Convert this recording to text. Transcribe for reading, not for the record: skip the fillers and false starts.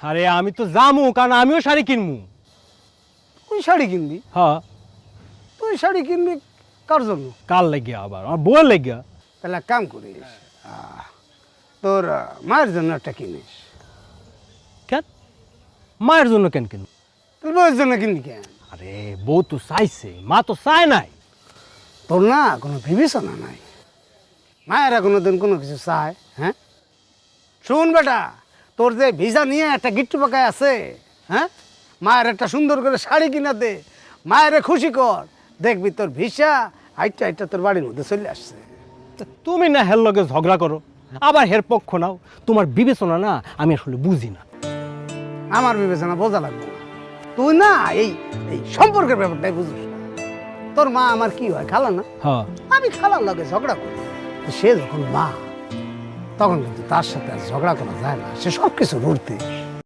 আরে আমি তো যামু, কারণ আমিও শাড়ি কিনবো। তুই শাড়ি কিনবি? হ্যাঁ। তুই শাড়ি কিনবি কার জন্য? কাল লাগিয়া, আবার আমার বউয়ের লাগিয়া। তাহলে এক কাম করিস, তোর মায়ের জন্য একটা কিনিস। কেন মায়ের জন্য কেন কিনবো? তোর বউয়ের জন্য কিনবি কেন? আরে বউ তো চাইছে, মা তো চায় নাই। তোর না কোনো বিবেচনা নাই। মায়েরা কোনোদিন কোনো কিছু চায়? হ্যাঁ, শুন বেটা, তোর যে ভিসা নিয়ে একটা গিট্টু পাকায় আছে, হ্যাঁ, মায়ের একটা সুন্দর করে শাড়ি কিনা দে, মায়েরে খুশি কর, দেখবি তোর ভিসা হাইটটা হাইটটা তোর বাড়ির মধ্যে চলে আসছে। তা তুমি না হের লগে ঝগড়া করো, আবার হের পক্ষ নাও। তোমার বিবেচনা না আমি আসলে বুঝি না। আমার বিবেচনা বোঝা লাগবে না। তুই না এই এই সম্পর্কের ব্যাপারটাই বুঝিস না। তোর মা আমার কি হয়, খালা না? হ্যাঁ। আমি খালার লগে ঝগড়া করি, সে যখন মা তখন কিন্তু তার সাথে আর ঝগড়া করা যায় না, সে সব কিছু রুড়তে